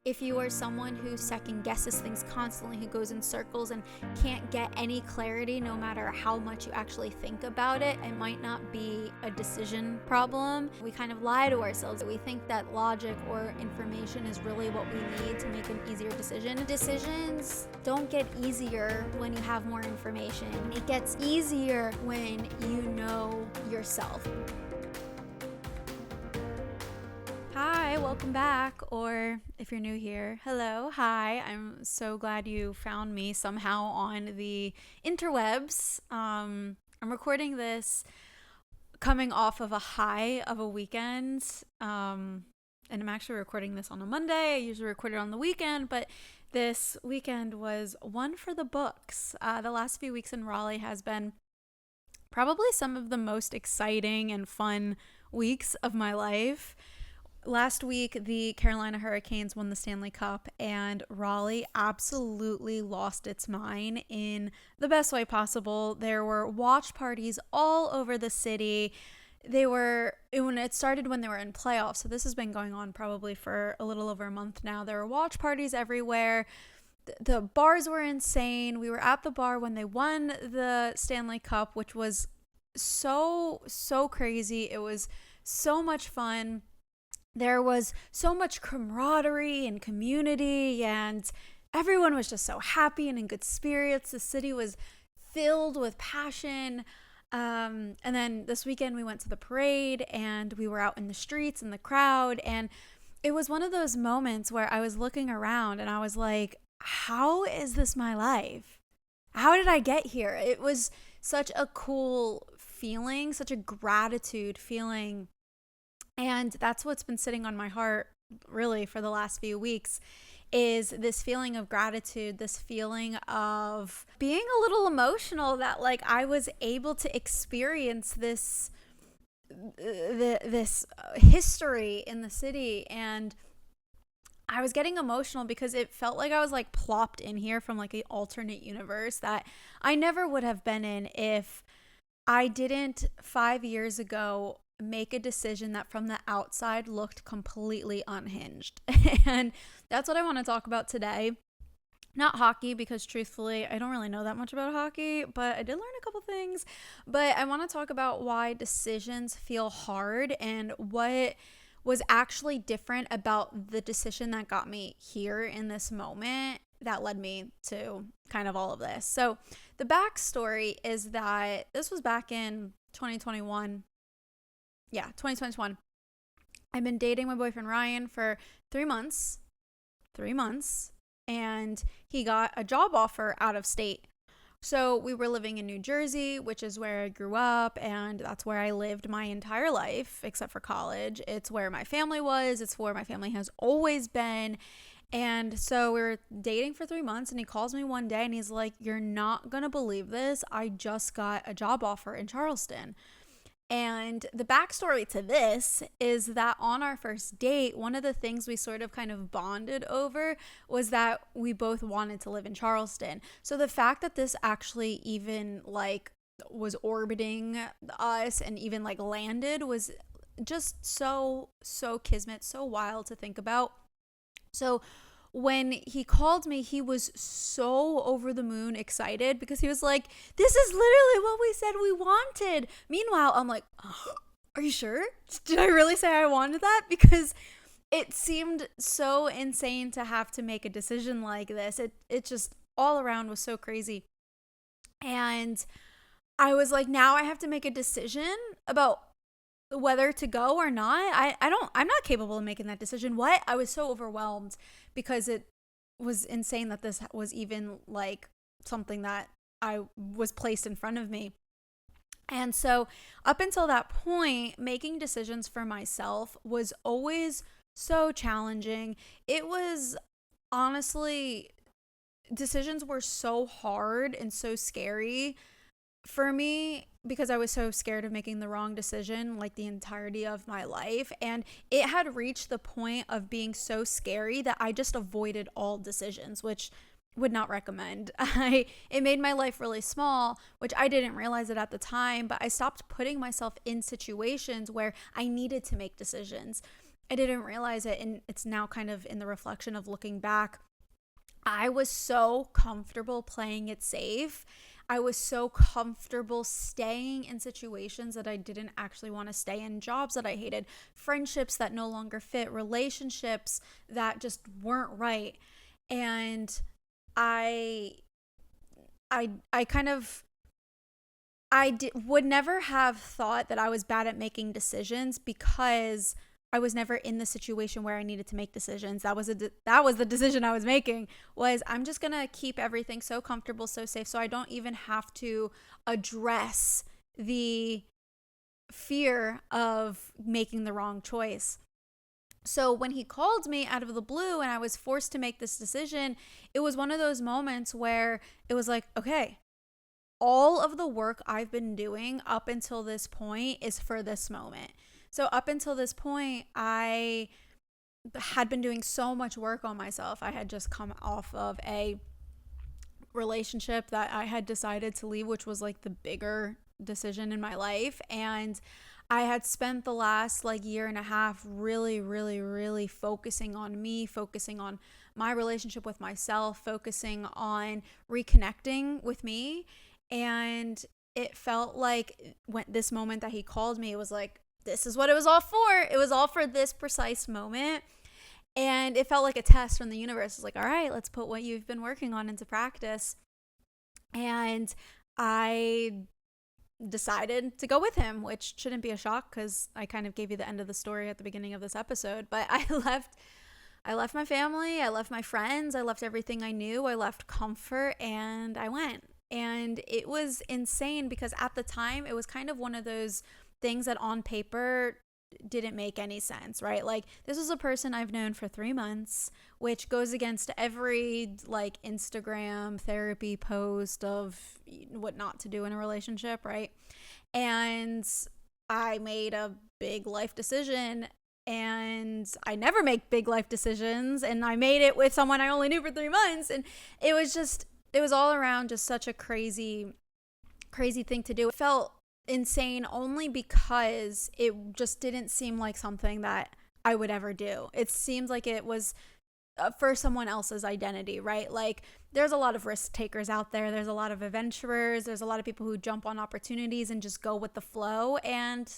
If you are someone who second guesses things constantly, who goes in circles and can't get any clarity no matter how much you actually think about it, it might not be a decision problem. We kind of lie to ourselves. We think that logic or information is really what we need to make an easier decision. Decisions don't get easier when you have more information. It gets easier when you know yourself. Hi, welcome back, or if you're new here, hello, hi. I'm so glad you found me somehow on the interwebs. I'm recording this coming off of a high of a weekend, and I'm actually recording this on a Monday. I usually record it on the weekend, but this weekend was one for the books. The last few weeks in Raleigh has been probably some of the most exciting and fun weeks of my life. Last week, the Carolina Hurricanes won the Stanley Cup, and Raleigh absolutely lost its mind in the best way possible. There were watch parties all over the city. It started when they were in playoffs, so this has been going on probably for a little over a month now. There were watch parties everywhere. The bars were insane. We were at the bar when they won the Stanley Cup, which was so crazy. It was so much fun. There was so much camaraderie and community, and everyone was just so happy and in good spirits. The city was filled with passion. And then this weekend we went to the parade, and we were out in the streets in the crowd. And it was one of those moments where I was looking around and I was like, how is this my life? How did I get here? It was such a cool feeling, such a gratitude feeling. And that's what's been sitting on my heart really for the last few weeks, is this feeling of gratitude, this feeling of being a little emotional that like I was able to experience this history in the city. And I was getting emotional because it felt like I was like plopped in here from like an alternate universe that I never would have been in if I didn't 5 years ago make a decision that from the outside looked completely unhinged. And that's what I want to talk about today. Not hockey, because truthfully, I don't really know that much about hockey, but I did learn a couple things. But I want to talk about why decisions feel hard and what was actually different about the decision that got me here in this moment that led me to kind of all of this. So the backstory is that this was back in 2021. 2021. I've been dating my boyfriend Ryan for 3 months, and he got a job offer out of state. So we were living in New Jersey, which is where I grew up, and that's where I lived my entire life, except for college. It's where my family was. It's where my family has always been. And so we were dating for 3 months, and he calls me one day and he's like, "You're not going to believe this. I just got a job offer in Charleston." And the backstory to this is that on our first date, one of the things we sort of kind of bonded over was that we both wanted to live in Charleston. So the fact that this actually even like was orbiting us and even like landed was just so kismet, so wild to think about. So when he called me, he was so over the moon excited because he was like, "This is literally what we said we wanted." Meanwhile, I'm like, "Are you sure? Did I really say I wanted that?" Because it seemed so insane to have to make a decision like this. It just all around was so crazy. And I was like, now I have to make a decision about whether to go or not. I'm not capable of making that decision. What? I was so overwhelmed because it was insane that this was even like something that I was placed in front of me. And so up until that point, making decisions for myself was always so challenging. It was honestly, decisions were so hard and so scary for me because I was so scared of making the wrong decision like the entirety of my life. And it had reached the point of being so scary that I just avoided all decisions, which would not recommend. It made my life really small, which I didn't realize it at the time, but I stopped putting myself in situations where I needed to make decisions. I didn't realize it, and it's now kind of in the reflection of looking back. I was so comfortable playing it safe. I was so comfortable staying in situations that I didn't actually want to stay in, jobs that I hated, friendships that no longer fit, relationships that just weren't right. And I I kind of would never have thought that I was bad at making decisions because I was never in the situation where I needed to make decisions. That was the decision I was making, was I'm just going to keep everything so comfortable, so safe, so I don't even have to address the fear of making the wrong choice. So when he called me out of the blue and I was forced to make this decision, it was one of those moments where it was like, okay, all of the work I've been doing up until this point is for this moment. So up until this point, I had been doing so much work on myself. I had just come off of a relationship that I had decided to leave, which was like the bigger decision in my life. And I had spent the last like year and a half really, really, really focusing on me, focusing on my relationship with myself, focusing on reconnecting with me. And it felt like when this moment that he called me, it was like, this is what it was all for. It was all for this precise moment. And it felt like a test from the universe. It's like, all right, let's put what you've been working on into practice. And I decided to go with him, which shouldn't be a shock because I kind of gave you the end of the story at the beginning of this episode. But I left my family, I left my friends, I left everything I knew, I left comfort, and I went. And it was insane because at the time it was kind of one of those things that on paper didn't make any sense, right? Like, this was a person I've known for 3 months, which goes against every like Instagram therapy post of what not to do in a relationship, right? And I made a big life decision, and I never make big life decisions, and I made it with someone I only knew for 3 months, and it was all around just such a crazy thing to do. It felt insane only because it just didn't seem like something that I would ever do. It seems like it was for someone else's identity, right? Like, there's a lot of risk takers out there. There's a lot of adventurers. There's a lot of people who jump on opportunities and just go with the flow. And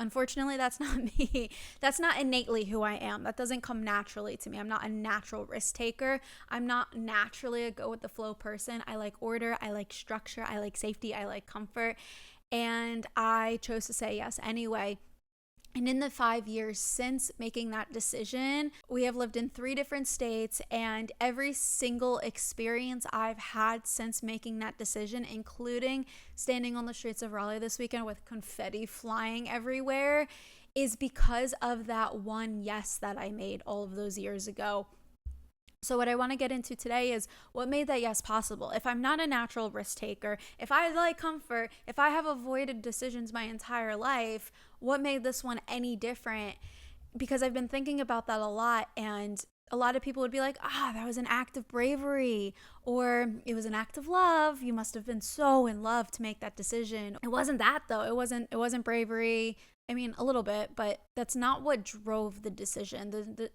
unfortunately, that's not me. That's not innately who I am. That doesn't come naturally to me. I'm not a natural risk taker. I'm not naturally a go with the flow person. I like order. I like structure. I like safety. I like comfort. And I chose to say yes anyway. And in the 5 years since making that decision, we have lived in 3 different states, and every single experience I've had since making that decision, including standing on the streets of Raleigh this weekend with confetti flying everywhere, is because of that one yes that I made all of those years ago. So what I want to get into today is what made that yes possible. If I'm not a natural risk taker, if I like comfort, if I have avoided decisions my entire life, what made this one any different? Because I've been thinking about that a lot, and a lot of people would be like, that was an act of bravery, or it was an act of love. You must have been so in love to make that decision. It wasn't that though. It wasn't bravery. I mean, a little bit, but that's not what drove the decision.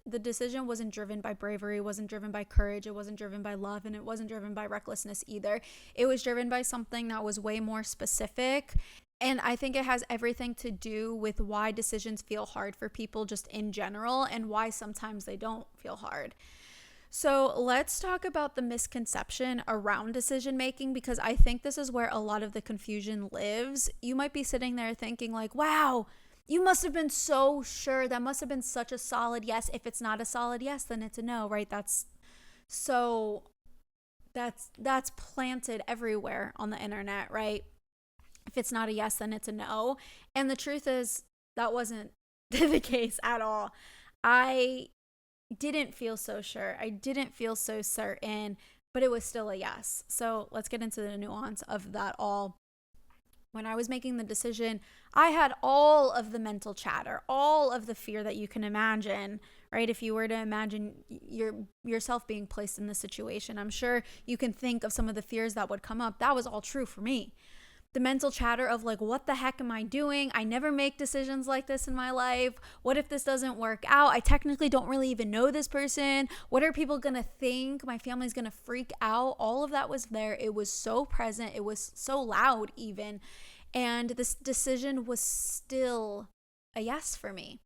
The decision wasn't driven by bravery, it wasn't driven by courage, it wasn't driven by love, and it wasn't driven by recklessness either. It was driven by something that was way more specific. And I think it has everything to do with why decisions feel hard for people just in general, and why sometimes they don't feel hard. So let's talk about the misconception around decision making, because I think this is where a lot of the confusion lives. You might be sitting there thinking like, wow, you must have been so sure. That must have been such a solid yes. If it's not a solid yes, then it's a no, right? That's planted everywhere on the internet, right? If it's not a yes, then it's a no. And the truth is that wasn't the case at all. I didn't feel so sure. I didn't feel so certain, but it was still a yes. So let's get into the nuance of that all. When I was making the decision, I had all of the mental chatter, all of the fear that you can imagine, right? If you were to imagine yourself being placed in this situation, I'm sure you can think of some of the fears that would come up. That was all true for me. the mental chatter of like, what the heck am I doing? I never make decisions like this in my life. What if this doesn't work out? I technically don't really even know this person. What are people gonna think? My family's gonna freak out. All of that was there. It was so present. It was so loud even. And this decision was still a yes for me.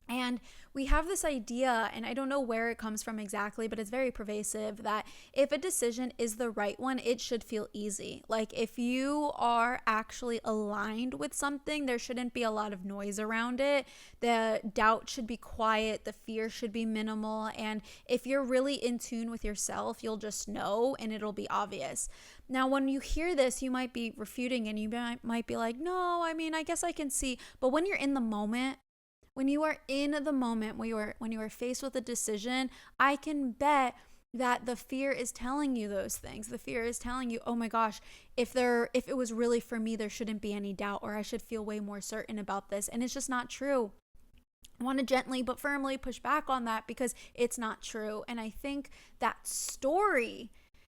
And we have this idea, and I don't know where it comes from exactly, but it's very pervasive, that if a decision is the right one, it should feel easy. Like if you are actually aligned with something, there shouldn't be a lot of noise around it. The doubt should be quiet, the fear should be minimal, and if you're really in tune with yourself, you'll just know and it'll be obvious. Now, when you hear this, you might be refuting and you might be like, no, I mean, I guess I can see. But when you're in the moment, when you are in the moment, when you are faced with a decision, I can bet that the fear is telling you those things. The fear is telling you, oh my gosh, if it was really for me, there shouldn't be any doubt, or I should feel way more certain about this. And it's just not true. I want to gently but firmly push back on that because it's not true. And I think that story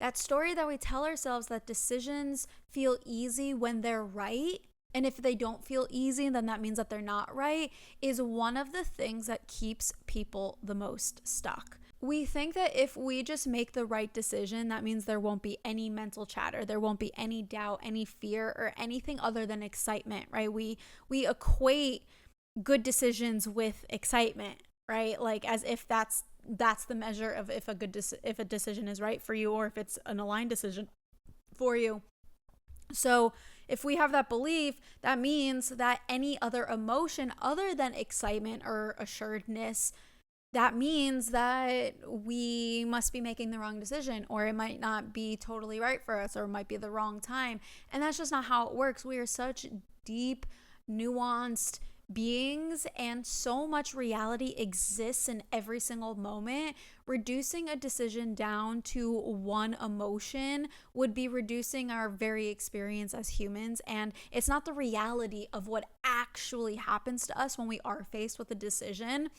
that we tell ourselves, that decisions feel easy when they're right, and if they don't feel easy, then that means that they're not right, is one of the things that keeps people the most stuck. We think that if we just make the right decision, that means there won't be any mental chatter, there won't be any doubt, any fear, or anything other than excitement, right? We equate good decisions with excitement, right? Like as if that's the measure of if a decision is right for you, or if it's an aligned decision for you. So if we have that belief, that means that any other emotion other than excitement or assuredness, that means that we must be making the wrong decision, or it might not be totally right for us, or it might be the wrong time. And that's just not how it works. We are such deep, nuanced beings, and so much reality exists in every single moment. Reducing a decision down to one emotion would be reducing our very experience as humans, and it's not the reality of what actually happens to us when we are faced with a decision.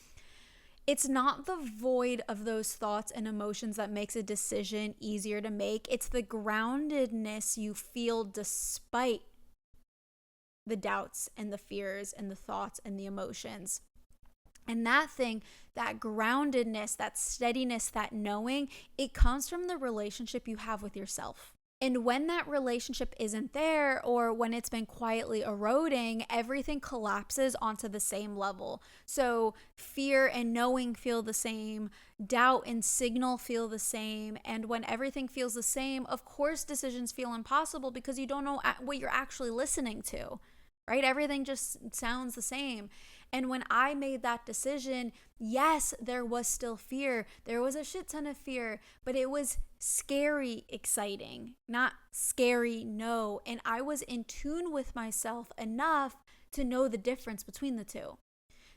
It's not the void of those thoughts and emotions that makes a decision easier to make. It's the groundedness you feel despite the doubts and the fears and the thoughts and the emotions. And that thing, that groundedness, that steadiness, that knowing, it comes from the relationship you have with yourself. And when that relationship isn't there, or when it's been quietly eroding, everything collapses onto the same level. So fear and knowing feel the same, doubt and signal feel the same. And when everything feels the same, of course decisions feel impossible because you don't know what you're actually listening to, right? Everything just sounds the same. And when I made that decision, yes, there was still fear. There was a shit ton of fear, but it was scary exciting, not scary no. And I was in tune with myself enough to know the difference between the two.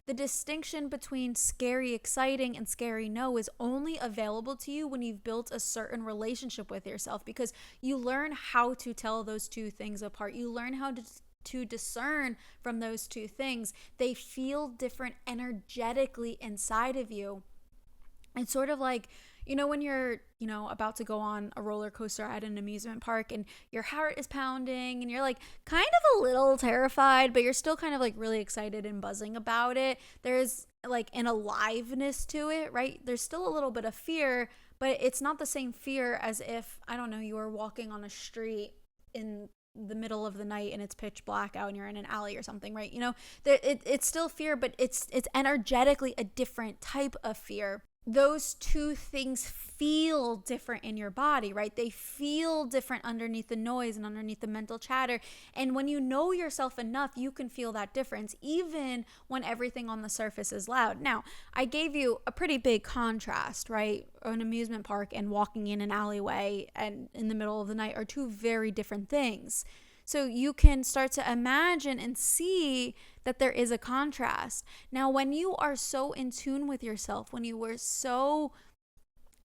The distinction between scary exciting and scary no is only available to you when you've built a certain relationship with yourself, because you learn how to tell those two things apart. You learn how to discern from those two things. They feel different energetically inside of you. It's sort of like, when you're, about to go on a roller coaster at an amusement park and your heart is pounding and you're like kind of a little terrified, but you're still kind of like really excited and buzzing about it. There's like an aliveness to it, right? There's still a little bit of fear, but it's not the same fear as if, I don't know, you were walking on a street in the middle of the night and it's pitch black out and you're in an alley or something, right? It's still fear, but it's energetically a different type of fear. Those two things feel different in your body, right? They feel different underneath the noise and underneath the mental chatter. And when you know yourself enough, you can feel that difference, even when everything on the surface is loud. Now, I gave you a pretty big contrast, right? An amusement park and walking in an alleyway and in the middle of the night are two very different things. So you can start to imagine and see that there is a contrast. Now, when you are so in tune with yourself, when you were so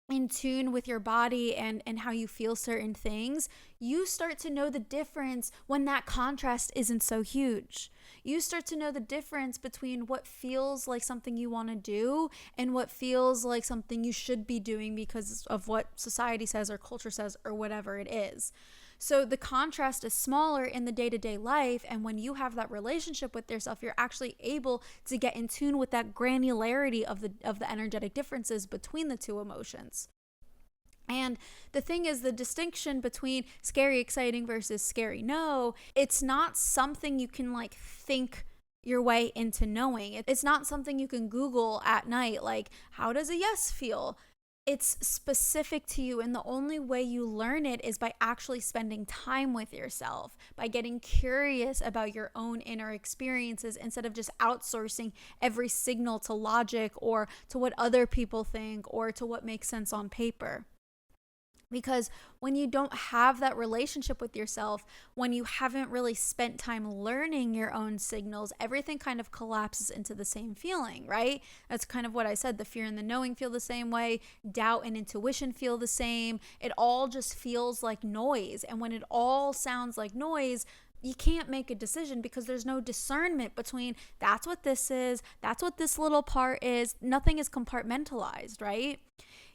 in tune with your body and how you feel certain things, you start to know the difference when that contrast isn't so huge. You start to know the difference between what feels like something you want to do and what feels like something you should be doing because of what society says or culture says or whatever it is. So the contrast is smaller in the day-to-day life, and when you have that relationship with yourself, you're actually able to get in tune with that granularity of the energetic differences between the two emotions. And the thing is, the distinction between scary exciting versus scary no, it's not something you can like think your way into knowing. It's not something you can Google at night, like, how does a yes feel? It's specific to you, and the only way you learn it is by actually spending time with yourself, by getting curious about your own inner experiences instead of just outsourcing every signal to logic or to what other people think or to what makes sense on paper. Because when you don't have that relationship with yourself, when you haven't really spent time learning your own signals, everything kind of collapses into the same feeling, right? That's kind of what I said. The fear and the knowing feel the same way. Doubt and intuition feel the same. It all just feels like noise. And when it all sounds like noise, you can't make a decision because there's no discernment between that's what this is, that's what this little part is. Nothing is compartmentalized, right?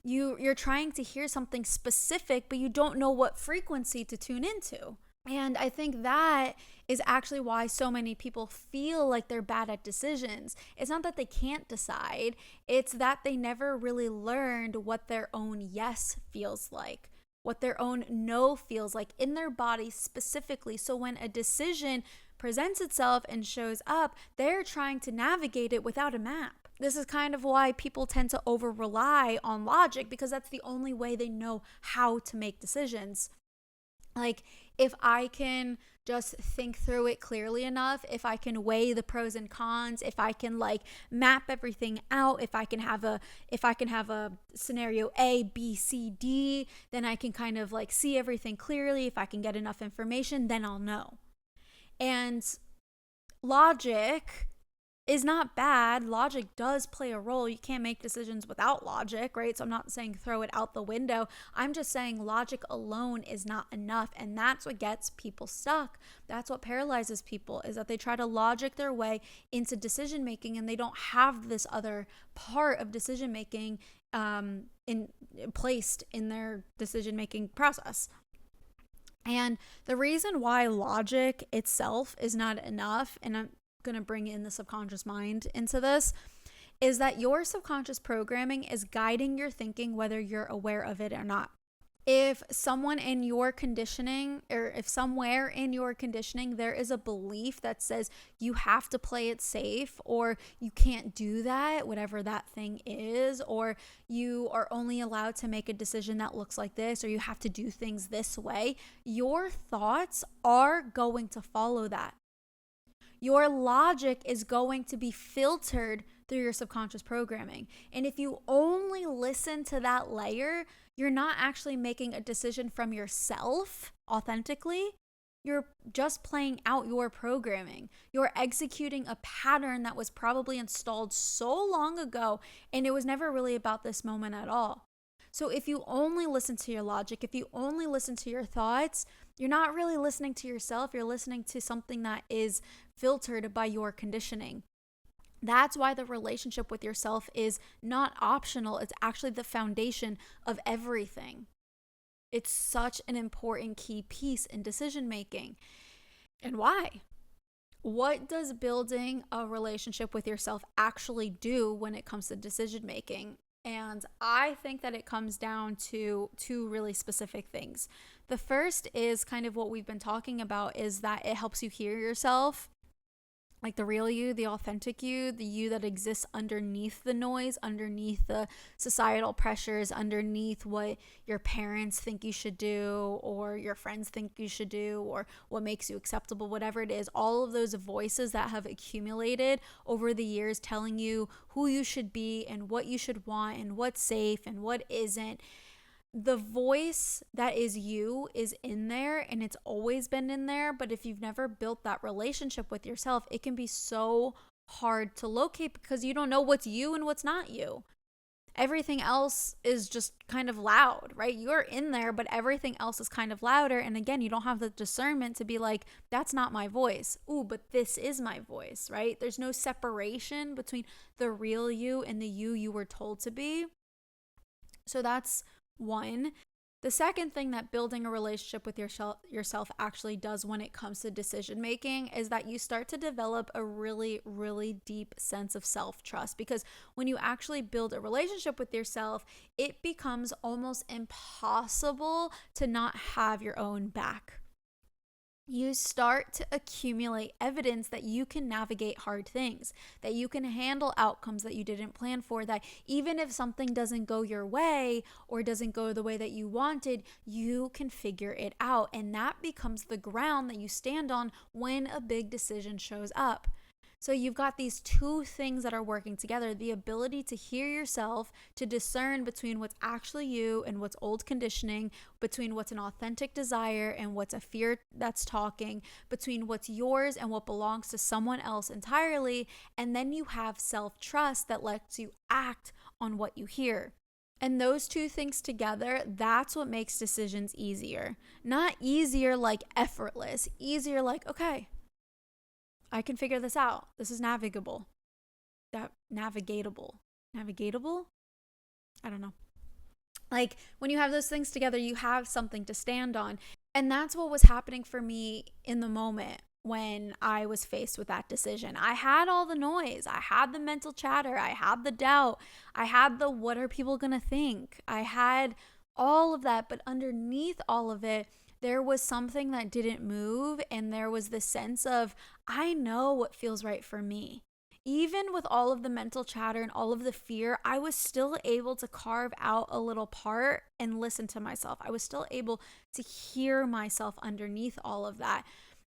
You're trying to hear something specific, but you don't know what frequency to tune into. And I think that is actually why so many people feel like they're bad at decisions. It's not that they can't decide, it's that they never really learned what their own yes feels like, what their own no feels like in their body specifically. So when a decision presents itself and shows up, they're trying to navigate it without a map. This is kind of why people tend to over rely on logic, because that's the only way they know how to make decisions. Like, if I can just think through it clearly enough, if I can weigh the pros and cons, if I can like map everything out, if I can have a scenario A, B, C, D, then I can kind of like see everything clearly. If I can get enough information, then I'll know. And logic is not bad. Logic does play a role. You can't make decisions without logic, right? So I'm not saying throw it out the window. I'm just saying logic alone is not enough. And that's what gets people stuck. That's what paralyzes people, is that they try to logic their way into decision making and they don't have this other part of decision making placed in their decision making process. And the reason why logic itself is not enough, and I'm going to bring in the subconscious mind into this, is that your subconscious programming is guiding your thinking whether you're aware of it or not. If someone in your conditioning, or if somewhere in your conditioning there is a belief that says you have to play it safe, or you can't do that, whatever that thing is, or you are only allowed to make a decision that looks like this, or you have to do things this way, your thoughts are going to follow that. Your logic is going to be filtered through your subconscious programming. And if you only listen to that layer, you're not actually making a decision from yourself authentically. You're just playing out your programming. You're executing a pattern that was probably installed so long ago, and it was never really about this moment at all. So if you only listen to your logic, if you only listen to your thoughts, you're not really listening to yourself. You're listening to something that is filtered by your conditioning. That's why the relationship with yourself is not optional. It's actually the foundation of everything. It's such an important key piece in decision making. And why? What does building a relationship with yourself actually do when it comes to decision making? And I think that it comes down to two really specific things. The first is kind of what we've been talking about, is that it helps you hear yourself, like the real you, the authentic you, the you that exists underneath the noise, underneath the societal pressures, underneath what your parents think you should do, or your friends think you should do, or what makes you acceptable, whatever it is. All of those voices that have accumulated over the years telling you who you should be and what you should want and what's safe and what isn't. The voice that is you is in there, and it's always been in there. But if you've never built that relationship with yourself, it can be so hard to locate because you don't know what's you and what's not you. Everything else is just kind of loud, right? You're in there, but everything else is kind of louder. And again, you don't have the discernment to be like, that's not my voice. Ooh, but this is my voice, right? There's no separation between the real you and the you were told to be. So that's one. The second thing that building a relationship with yourself actually does when it comes to decision making is that you start to develop a really, really deep sense of self trust. Because when you actually build a relationship with yourself, it becomes almost impossible to not have your own back. You start to accumulate evidence that you can navigate hard things, that you can handle outcomes that you didn't plan for, that even if something doesn't go your way or doesn't go the way that you wanted, you can figure it out. And that becomes the ground that you stand on when a big decision shows up. So you've got these two things that are working together: the ability to hear yourself, to discern between what's actually you and what's old conditioning, between what's an authentic desire and what's a fear that's talking, between what's yours and what belongs to someone else entirely. And then you have self-trust that lets you act on what you hear. And those two things together, that's what makes decisions easier. Not easier like effortless, easier like, okay, I can figure this out. This is navigable. Navigatable. Navigatable? I don't know. Like when you have those things together, you have something to stand on. And that's what was happening for me in the moment when I was faced with that decision. I had all the noise. I had the mental chatter. I had the doubt. I had the what are people going to think? I had all of that. But underneath all of it, there was something that didn't move, and there was this sense of, I know what feels right for me. Even with all of the mental chatter and all of the fear, I was still able to carve out a little part and listen to myself. I was still able to hear myself underneath all of that.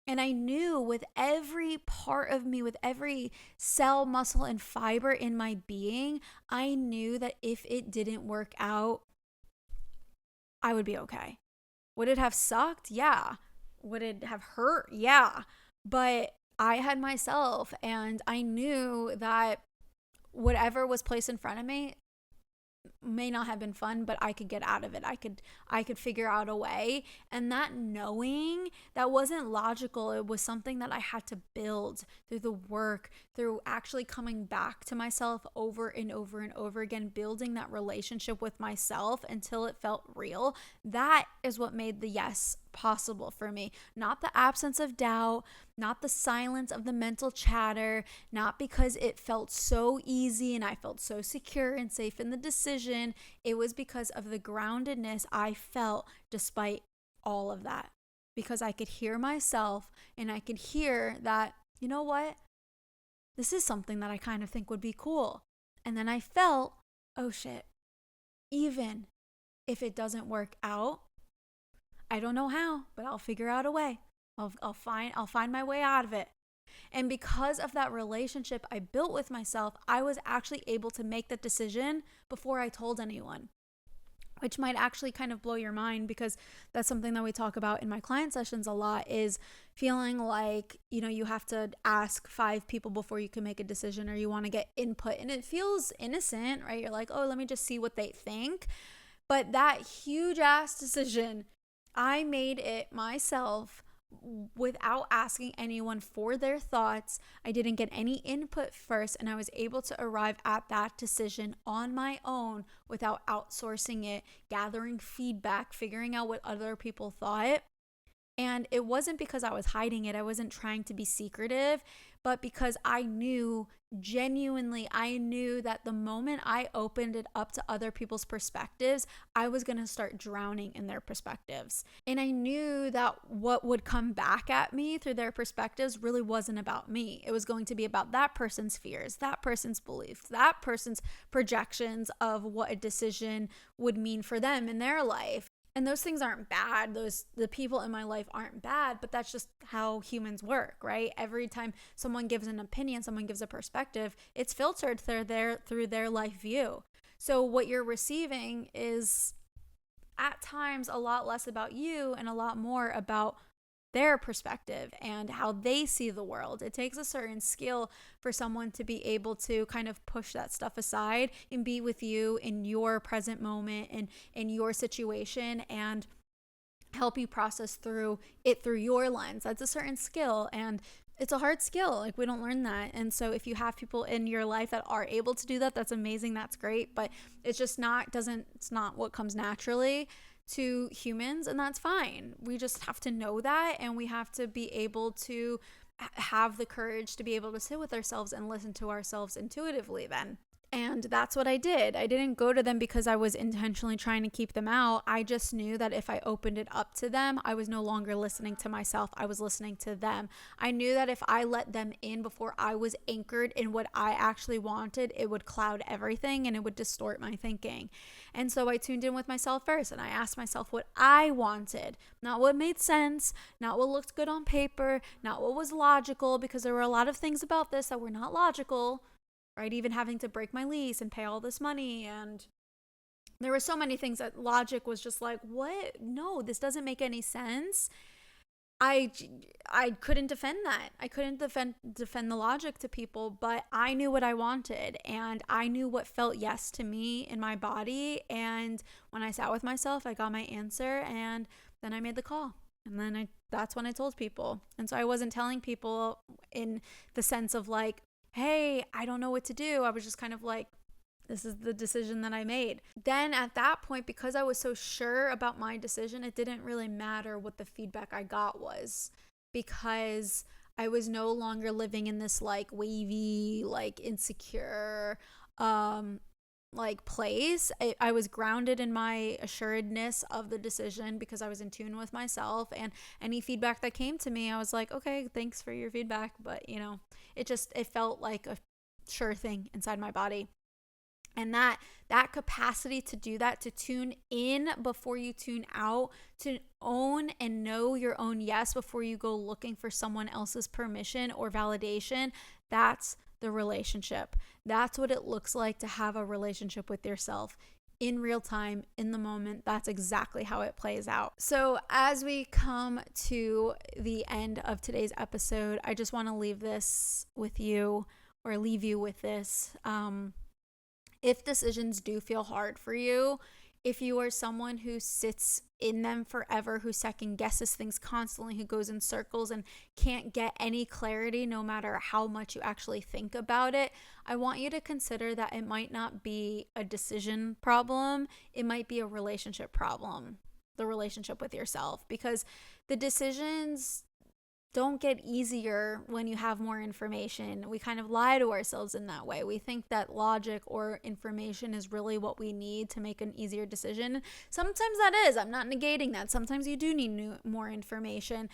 And I knew with every part of me, with every cell, muscle, and fiber in my being, I knew that if it didn't work out, I would be okay. Would it have sucked? Yeah. Would it have hurt? Yeah. But I had myself, and I knew that whatever was placed in front of me may not have been fun, but I could get out of it. I could figure out a way. And that knowing, that wasn't logical. It was something that I had to build through the work, through actually coming back to myself over and over and over again, building that relationship with myself until it felt real. That is what made the yes possible for me. Not the absence of doubt, not the silence of the mental chatter, not because it felt so easy and I felt so secure and safe in the decision. It was because of the groundedness I felt despite all of that. Because I could hear myself, and I could hear that, you know what? This is something that I kind of think would be cool. And then I felt, oh shit, even if it doesn't work out, I don't know how, but I'll figure out a way. I'll find my way out of it. And because of that relationship I built with myself, I was actually able to make the decision before I told anyone, which might actually kind of blow your mind, because that's something that we talk about in my client sessions a lot, is feeling like, you have to ask 5 people before you can make a decision, or you want to get input. And it feels innocent, right? You're like, oh, let me just see what they think. But that huge ass decision, I made it myself without asking anyone for their thoughts. I didn't get any input first, and I was able to arrive at that decision on my own without outsourcing it, gathering feedback, figuring out what other people thought. And it wasn't because I was hiding it. I wasn't trying to be secretive, but because I knew, genuinely, I knew that the moment I opened it up to other people's perspectives, I was going to start drowning in their perspectives. And I knew that what would come back at me through their perspectives really wasn't about me. It was going to be about that person's fears, that person's beliefs, that person's projections of what a decision would mean for them in their life. And those things aren't bad. The people in my life aren't bad, but that's just how humans work, right? Every time someone gives an opinion, someone gives a perspective, it's filtered through their life view. So what you're receiving is at times a lot less about you and a lot more about their perspective and how they see the world. It takes a certain skill for someone to be able to kind of push that stuff aside and be with you in your present moment and in your situation, and help you process through it through your lens. That's a certain skill, and it's a hard skill. Like, we don't learn that. And so if you have people in your life that are able to do that, that's amazing. That's great. But it's just not what comes naturally to humans, and that's fine. We just have to know that, and we have to be able to have the courage to be able to sit with ourselves and listen to ourselves intuitively then. And that's what I did. I didn't go to them because I was intentionally trying to keep them out. I just knew that if I opened it up to them, I was no longer listening to myself. I was listening to them. I knew that if I let them in before I was anchored in what I actually wanted, it would cloud everything and it would distort my thinking. And so I tuned in with myself first and I asked myself what I wanted, not what made sense, not what looked good on paper, not what was logical, because there were a lot of things about this that were not logical. Right? Even having to break my lease and pay all this money. And there were so many things that logic was just like, what? No, this doesn't make any sense. I couldn't defend that. I couldn't defend the logic to people, but I knew what I wanted and I knew what felt yes to me in my body. And when I sat with myself, I got my answer and then I made the call. And then that's when I told people. And so I wasn't telling people in the sense of like, hey, I don't know what to do. I was just kind of like, this is the decision that I made. Then at that point, because I was so sure about my decision, it didn't really matter what the feedback I got was, because I was no longer living in this like wavy, like insecure, like place. I was grounded in my assuredness of the decision because I was in tune with myself, and any feedback that came to me, I was like, okay, thanks for your feedback. But it felt like a sure thing inside my body. And that capacity to do that, to tune in before you tune out, to own and know your own yes before you go looking for someone else's permission or validation, that's the relationship. That's what it looks like to have a relationship with yourself in real time, in the moment. That's exactly how it plays out. So as we come to the end of today's episode, I just want to leave this with you, or leave you with this. If decisions do feel hard for you, if you are someone who sits in them forever, who second guesses things constantly, who goes in circles and can't get any clarity no matter how much you actually think about it, I want you to consider that it might not be a decision problem. It might be a relationship problem, the relationship with yourself, because the decisions don't get easier when you have more information. We kind of lie to ourselves in that way. We think that logic or information is really what we need to make an easier decision. Sometimes that is. I'm not negating that. Sometimes you do need more information.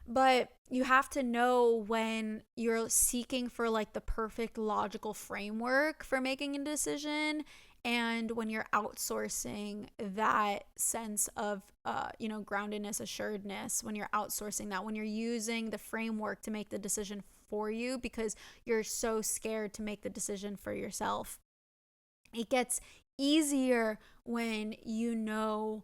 But you have to know when you're seeking for like the perfect logical framework for making a decision, and when you're outsourcing that sense of groundedness, assuredness, when you're outsourcing that, when you're using the framework to make the decision for you because you're so scared to make the decision for yourself. It gets easier when you know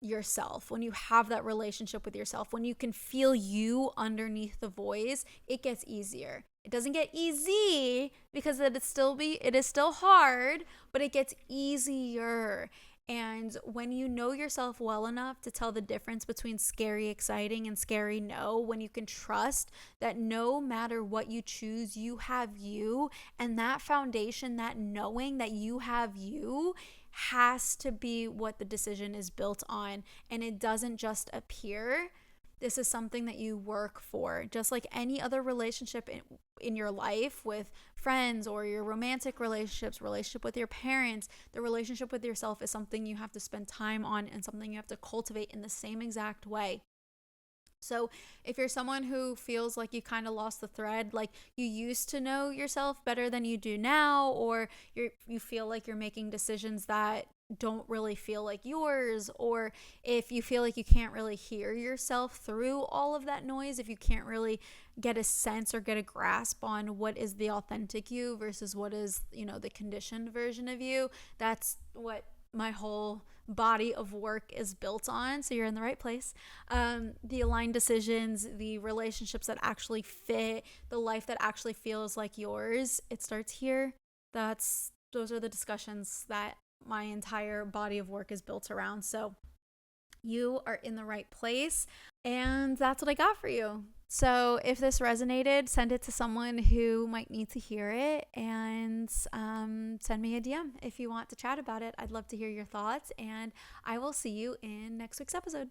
yourself, when you have that relationship with yourself, when you can feel you underneath the voice. It gets easier. It doesn't get easy because it is still hard, but it gets easier. And when you know yourself well enough to tell the difference between scary exciting and scary no, when you can trust that no matter what you choose, you have you, and that foundation, that knowing that you have you, has to be what the decision is built on. And it doesn't just appear. This is something that you work for, just like any other relationship in your life, with friends or your romantic relationships, relationship with your parents. The relationship with yourself is something you have to spend time on and something you have to cultivate in the same exact way. So if you're someone who feels like you kind of lost the thread, like you used to know yourself better than you do now, or you feel like you're making decisions that don't really feel like yours, or if you feel like you can't really hear yourself through all of that noise, if you can't really get a sense or get a grasp on what is the authentic you versus what is, the conditioned version of you, that's what my whole body of work is built on. So you're in the right place. The aligned decisions, the relationships that actually fit, the life that actually feels like yours, it starts here. Those are the discussions that my entire body of work is built around. So you are in the right place, and that's what I got for you. So if this resonated, send it to someone who might need to hear it, and send me a DM if you want to chat about it. I'd love to hear your thoughts, and I will see you in next week's episode.